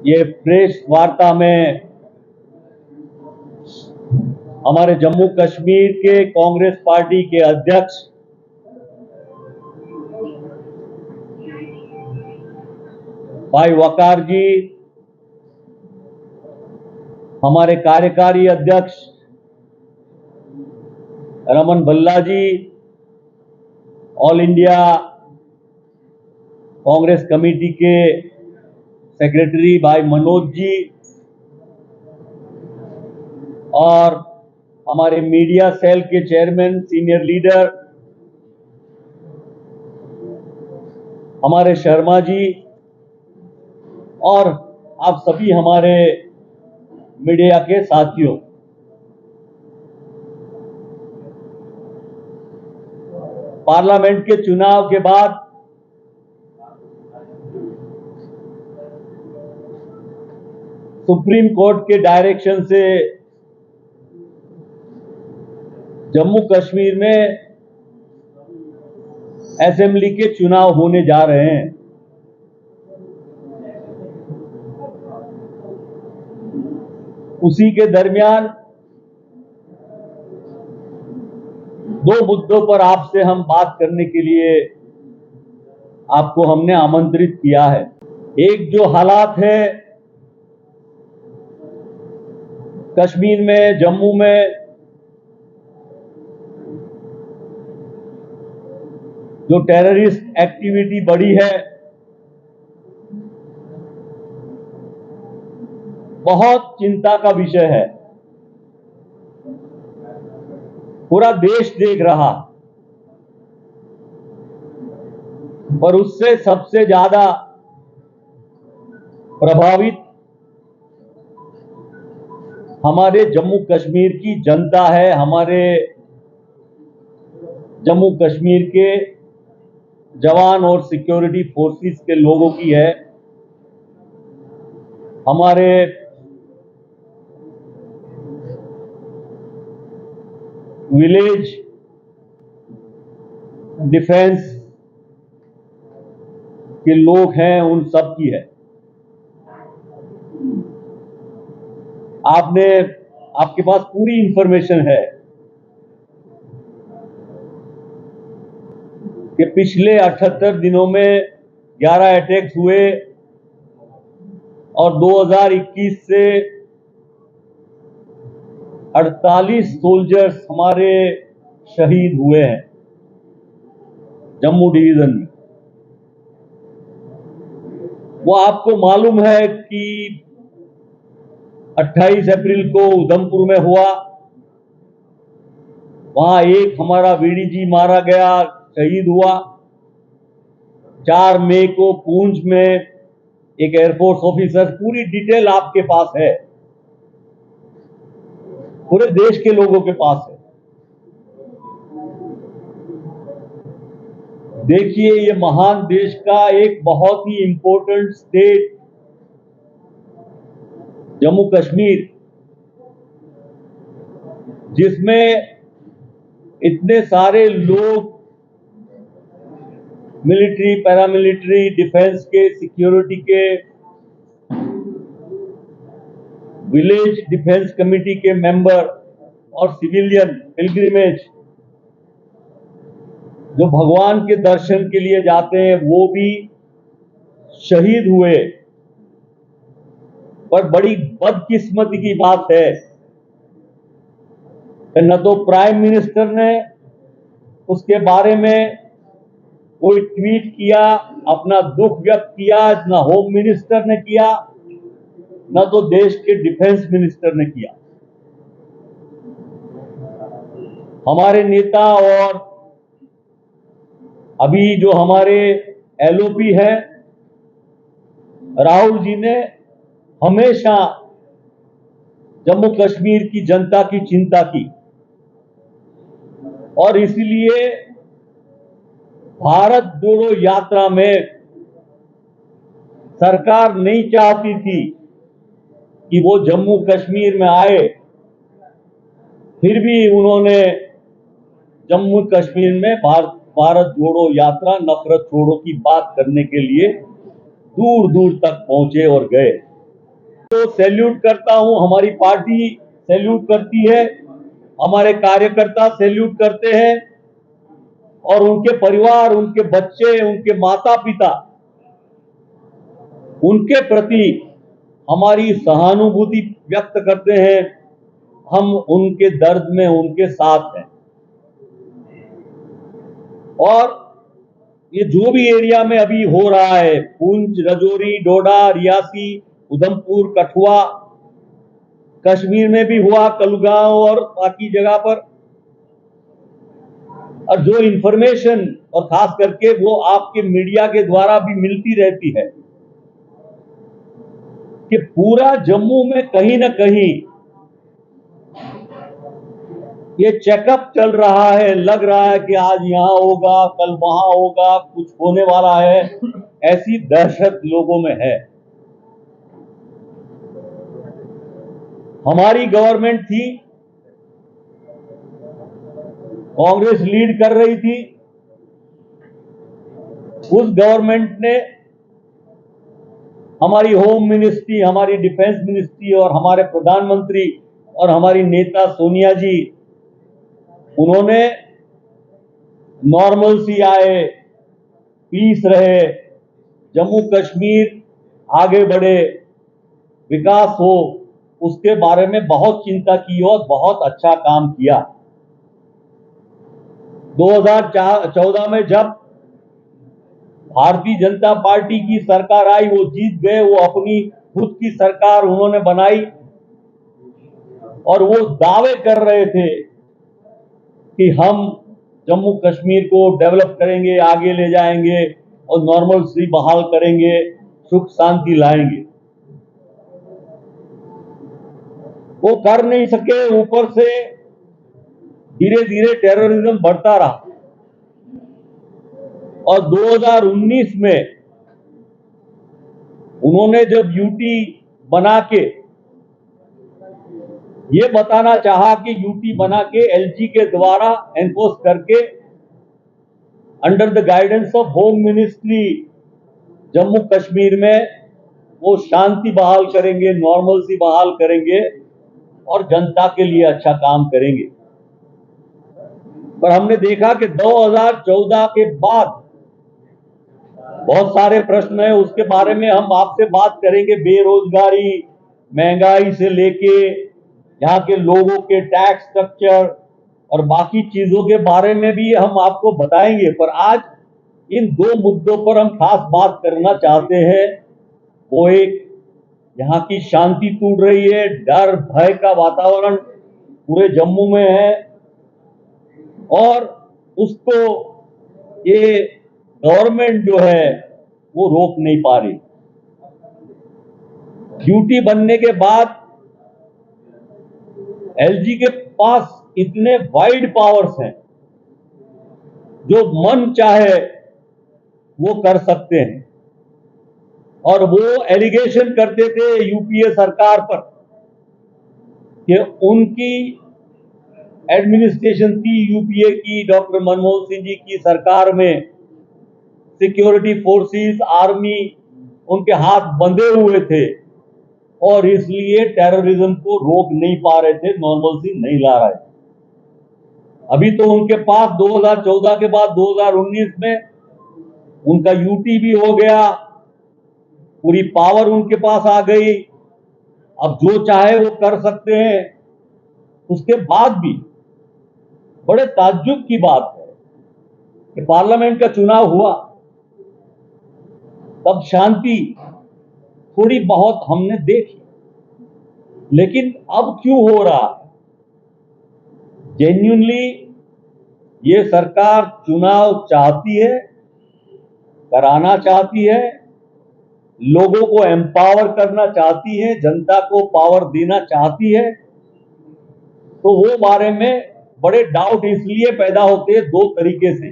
ये प्रेस वार्ता में हमारे जम्मू कश्मीर के कांग्रेस पार्टी के अध्यक्ष भाई वकार जी, हमारे कार्यकारी अध्यक्ष रमन भल्ला जी, ऑल इंडिया कांग्रेस कमेटी के सेक्रेटरी भाई मनोज जी और हमारे मीडिया सेल के चेयरमैन सीनियर लीडर हमारे शर्मा जी और आप सभी हमारे मीडिया के साथियों, पार्लियामेंट के चुनाव के बाद सुप्रीम कोर्ट के डायरेक्शन से जम्मू कश्मीर में असेंबली के चुनाव होने जा रहे हैं। उसी के दरमियान दो मुद्दों पर आपसे हम बात करने के लिए आपको हमने आमंत्रित किया है। एक जो हालात है कश्मीर में, जम्मू में, जो टेररिस्ट एक्टिविटी बढ़ी है, बहुत चिंता का विषय है। पूरा देश देख रहा, और उससे सबसे ज्यादा प्रभावित हमारे जम्मू कश्मीर की जनता है, हमारे जम्मू कश्मीर के जवान और सिक्योरिटी फोर्सेस के लोगों की है। हमारे विलेज डिफेंस के लोग हैं, उन सब की है। आपके पास पूरी इंफॉर्मेशन है कि पिछले 78 दिनों में 11 अटैक्स हुए और 2021 से 48 सोल्जर्स हमारे शहीद हुए हैं जम्मू डिवीजन में। वो आपको मालूम है कि 28 अप्रैल को उधमपुर में हुआ, वहां एक हमारा वीडीजी मारा गया, शहीद हुआ। 4 मई को पूंछ में एक एयरफोर्स ऑफिसर, पूरी डिटेल आपके पास है, पूरे देश के लोगों के पास है। देखिए, ये महान देश का एक बहुत ही इंपॉर्टेंट स्टेट जम्मू कश्मीर, जिसमें इतने सारे लोग मिलिट्री, पैरामिलिट्री, डिफेंस के, सिक्योरिटी के, विलेज डिफेंस कमेटी के मेंबर और सिविलियन पिलग्रिमेज जो भगवान के दर्शन के लिए जाते हैं, वो भी शहीद हुए। पर बड़ी बदकिस्मती की बात है कि न तो प्राइम मिनिस्टर ने उसके बारे में कोई ट्वीट किया, अपना दुख व्यक्त किया, न होम मिनिस्टर ने किया, न तो देश के डिफेंस मिनिस्टर ने किया। हमारे नेता और अभी जो हमारे एलओपी हैं, राहुल जी ने हमेशा जम्मू कश्मीर की जनता की चिंता की, और इसलिए भारत जोड़ो यात्रा में सरकार नहीं चाहती थी कि वो जम्मू कश्मीर में आए, फिर भी उन्होंने जम्मू कश्मीर में भारत जोड़ो यात्रा, नफरत छोड़ो की बात करने के लिए दूर दूर तक पहुंचे और गए। तो सैल्यूट करता हूं, हमारी पार्टी सैल्यूट करती है, हमारे कार्यकर्ता सैल्यूट करते हैं और उनके परिवार, उनके बच्चे, उनके माता पिता, उनके प्रति हमारी सहानुभूति व्यक्त करते हैं। हम उनके दर्द में उनके साथ हैं। और ये जो भी एरिया में अभी हो रहा है, पुंछ, राजौरी, डोडा, रियासी, उधमपुर, कठुआ, कश्मीर में भी हुआ, कलगांव और बाकी जगह पर, और जो इंफॉर्मेशन और खास करके वो आपके मीडिया के द्वारा भी मिलती रहती है कि पूरा जम्मू में कहीं ना कहीं ये चेकअप चल रहा है, लग रहा है कि आज यहां होगा, कल वहां होगा, कुछ होने वाला है, ऐसी दहशत लोगों में है। हमारी गवर्नमेंट थी, कांग्रेस लीड कर रही थी, उस गवर्नमेंट ने हमारी होम मिनिस्ट्री, हमारी डिफेंस मिनिस्ट्री और हमारे प्रधानमंत्री और हमारी नेता सोनिया जी, उन्होंने नॉर्मल सी आए, पीस रहे, जम्मू कश्मीर आगे बढ़े, विकास हो, उसके बारे में बहुत चिंता की और बहुत अच्छा काम किया। 2014 में जब भारतीय जनता पार्टी की सरकार आई, वो जीत गए, वो अपनी खुद की सरकार उन्होंने बनाई और वो दावे कर रहे थे कि हम जम्मू कश्मीर को डेवलप करेंगे, आगे ले जाएंगे और नॉर्मल सी बहाल करेंगे, सुख शांति लाएंगे। वो कर नहीं सके, ऊपर से धीरे धीरे टेररिज्म बढ़ता रहा और 2019 में उन्होंने जब यूटी बना के ये बताना चाहा कि यूटी बना के एलजी के द्वारा एनफोर्स करके under the guidance of home ministry Jammu Kashmir में वो शांति बहाल करेंगे, नॉर्मल सी बहाल करेंगे और जनता के लिए अच्छा काम करेंगे। पर हमने देखा कि 2014 के बाद बहुत सारे प्रश्न हैं, उसके बारे में हम आपसे बात करेंगे। बेरोजगारी, महंगाई से लेके यहाँ के लोगों के टैक्स स्ट्रक्चर और बाकी चीजों के बारे में भी हम आपको बताएंगे। पर आज इन दो मुद्दों पर हम खास बात करना चाहते हैं। वो एक, यहाँ की शांति टूट रही है, डर भय का वातावरण पूरे जम्मू में है और उसको ये गवर्नमेंट जो है वो रोक नहीं पा रही। ड्यूटी बनने के बाद एलजी के पास इतने वाइड पावर्स हैं, जो मन चाहे वो कर सकते हैं। और वो एलिगेशन करते थे यूपीए सरकार पर कि उनकी एडमिनिस्ट्रेशन थी, यूपीए की, डॉक्टर मनमोहन सिंह जी की सरकार में सिक्योरिटी फोर्सेस, आर्मी उनके हाथ बंधे हुए थे और इसलिए टेररिज्म को रोक नहीं पा रहे थे, नॉर्मलसी नहीं ला रहे। अभी तो उनके पास 2014 के बाद 2019 में उनका यूटी भी हो गया, पूरी पावर उनके पास आ गई, अब जो चाहे वो कर सकते हैं। उसके बाद भी बड़े ताज्जुब की बात है कि पार्लियामेंट का चुनाव हुआ, तब शांति थोड़ी बहुत हमने देखी, लेकिन अब क्यों हो रहा है? जेन्युइनली ये सरकार चुनाव चाहती है, कराना चाहती है, लोगों को एम्पावर करना चाहती है, जनता को पावर देना चाहती है, तो वो बारे में बड़े डाउट इसलिए पैदा होते हैं दो तरीके से।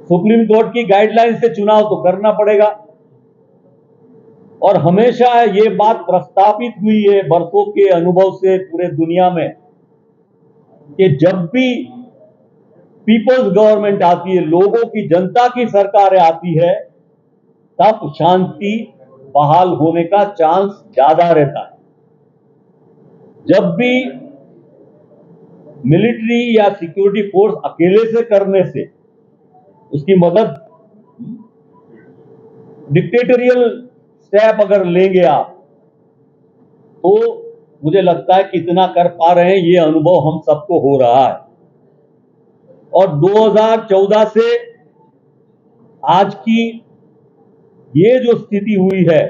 सुप्रीम कोर्ट की गाइडलाइन से चुनाव तो करना पड़ेगा और हमेशा ये बात प्रस्तावित हुई है बरसों के अनुभव से पूरे दुनिया में कि जब भी पीपल्स गवर्नमेंट आती है, लोगों की, जनता की सरकारें आती है, तब शांति बहाल होने का चांस ज्यादा रहता है। जब भी मिलिट्री या सिक्योरिटी फोर्स अकेले से करने से उसकी मदद, डिक्टेटोरियल स्टेप अगर लेंगे आप, तो मुझे लगता है कि इतना कर पा रहे हैं, ये अनुभव हम सबको हो रहा है। और 2014 से आज की ये जो स्थिति हुई है,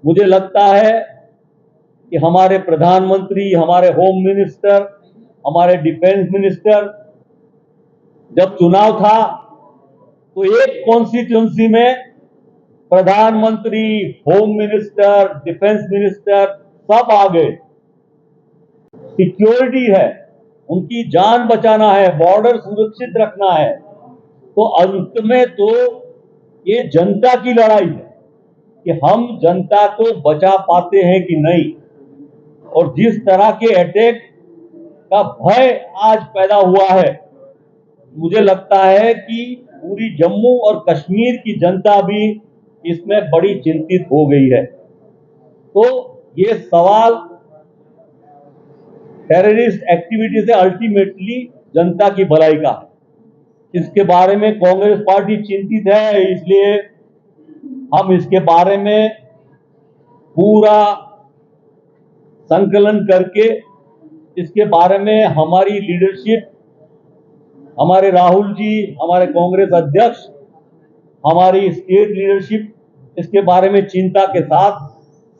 मुझे लगता है कि हमारे प्रधानमंत्री, हमारे होम मिनिस्टर, हमारे डिफेंस मिनिस्टर, जब चुनाव था तो एक कॉन्स्टिट्यूंसी में प्रधानमंत्री, होम मिनिस्टर, डिफेंस मिनिस्टर सब आ गए। सिक्योरिटी है, उनकी जान बचाना है, बॉर्डर सुरक्षित रखना है, तो अंत में तो ये जनता की लड़ाई है कि हम जनता को बचा पाते हैं कि नहीं। और जिस तरह के अटैक का भय आज पैदा हुआ है, मुझे लगता है कि पूरी जम्मू और कश्मीर की जनता भी इसमें बड़ी चिंतित हो गई है। तो ये सवाल टेररिस्ट एक्टिविटी से अल्टीमेटली जनता की भलाई का है। इसके बारे में कांग्रेस पार्टी चिंतित है, इसलिए हम इसके बारे में पूरा संकलन करके इसके बारे में हमारी लीडरशिप, हमारे राहुल जी, हमारे कांग्रेस अध्यक्ष, हमारी स्टेट लीडरशिप इसके बारे में चिंता के साथ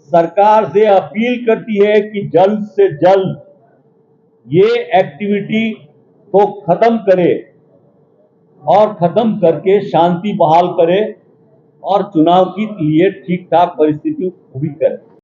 सरकार से अपील करती है कि जल्द से जल्द ये एक्टिविटी को खत्म करे और खत्म करके शांति बहाल करे और चुनाव के लिए ठीक ठाक परिस्थिति भी करे।